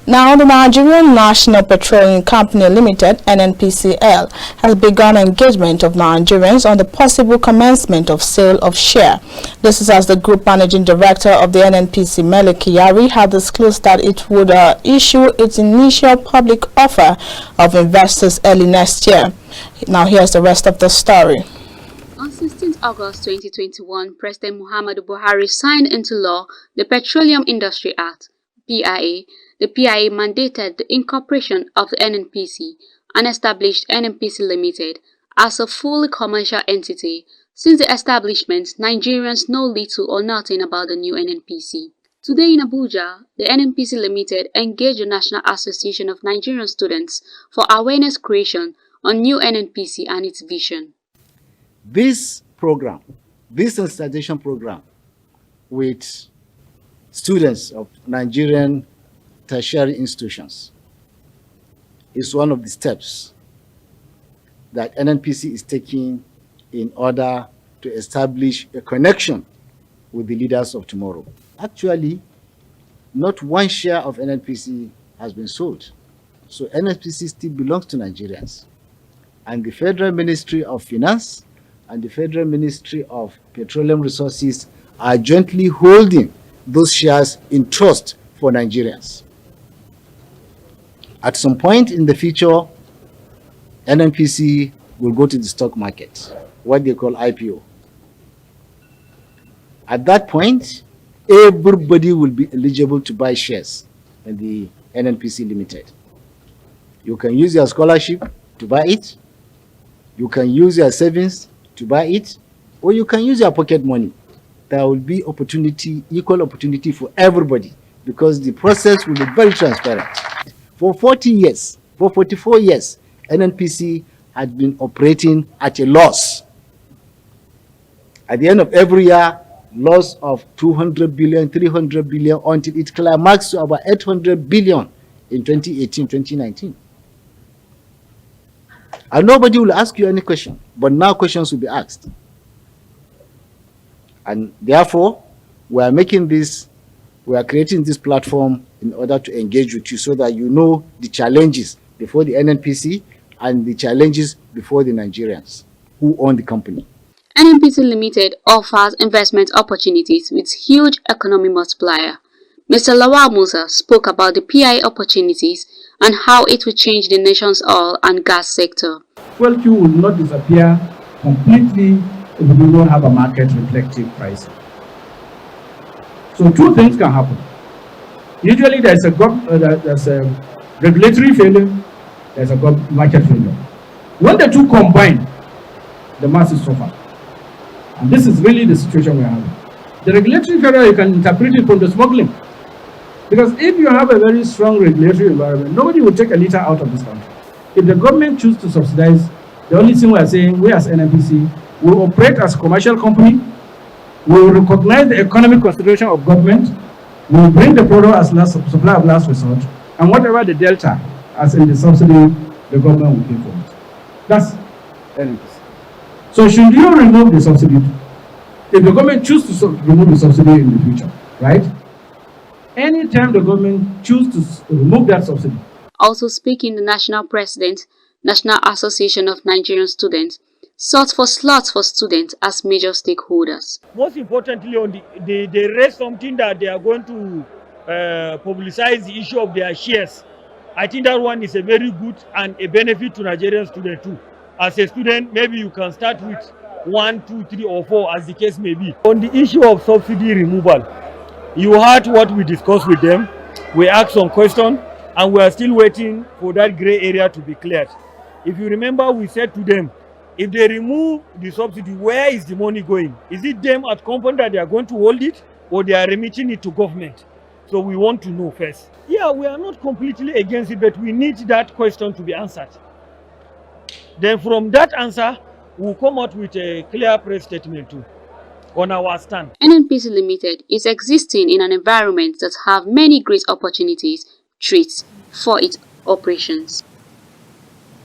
Now, the Nigerian National Petroleum Company Limited (NNPCL) has begun engagement of Nigerians on the possible commencement of sale of share. This is as the Group Managing Director of the NNPC, Mele Kyari, had disclosed that it would issue its initial public offer of investors early next year. Now, here's the rest of the story. On 16 August 2021, President Muhammadu Buhari signed into law the Petroleum Industry Act, PIA. The PIA mandated the incorporation of the NNPC and established NNPC Limited as a fully commercial entity. Since the establishment, Nigerians know little or nothing about the new NNPC. Today in Abuja, the NNPC Limited engaged the National Association of Nigerian Students for awareness creation on new NNPC and its vision. This program, this sensitization program with students of Nigerian tertiary institutions is one of the steps that NNPC is taking in order to establish a connection with the leaders of tomorrow. Actually, not one share of NNPC has been sold. So NNPC still belongs to Nigerians. And the Federal Ministry of Finance and the Federal Ministry of Petroleum Resources are jointly holding those shares in trust for Nigerians. At some point in the future, NNPC will go to the stock market, what they call IPO. At that point, everybody will be eligible to buy shares in the NNPC Limited. You can use your scholarship to buy it, you can use your savings to buy it, or you can use your pocket money. There will be opportunity, equal opportunity for everybody, because the process will be very transparent. For 40 years, for 44 years, NNPC had been operating at a loss. At the end of every year, loss of 200 billion, 300 billion, until it climaxed to about 800 billion in 2018, 2019. And nobody will ask you any question, but now questions will be asked. And therefore, we are creating this platform in order to engage with you so that you know the challenges before the NNPC and the challenges before the Nigerians who own the company. NNPC Limited offers investment opportunities with huge economic multiplier. Mr. Lawal Musa spoke about the PI opportunities and how it will change the nation's oil and gas sector. Fuel queue will not disappear completely if we don't have a market reflective pricing. So two things can happen. Usually there's a regulatory failure, there's a market failure. When the two combine, the masses suffer. And this is really the situation we are having. The regulatory failure, you can interpret it from the smuggling. Because if you have a very strong regulatory environment, nobody will take a liter out of this country. If the government chooses to subsidize, the only thing we are saying, we as NNPC will operate as a commercial company, we will recognize the economic consideration of government, we will bring the product as last supply of last resort, and whatever the delta, as in the subsidy, the government will pay for it. That's NNPC. So should you remove the subsidy? If the government chooses to remove the subsidy in the future, right? Anytime the government chooses to remove that subsidy. Also speaking, the national president, National Association of Nigerian Students, sought for slots for students as major stakeholders. Most importantly, on they raised something that they are going to publicize the issue of their shares. I think that one is a very good and a benefit to Nigerian students too. As a student, maybe you can start with 1, 2, 3 or 4 as the case may be. On the issue of subsidy removal, you heard what we discussed with them. We asked some questions and we are still waiting for that gray area to be cleared. If you remember, we said to them, if they remove the subsidy, where is the money going? Is it them at company that they are going to hold it, or they are remitting it to government? So we want to know first. Yeah, we are not completely against it, but we need that question to be answered. Then from that answer, we'll come out with a clear press statement too on our stand. NNPC Limited is existing in an environment that have many great opportunities, threats for its operations.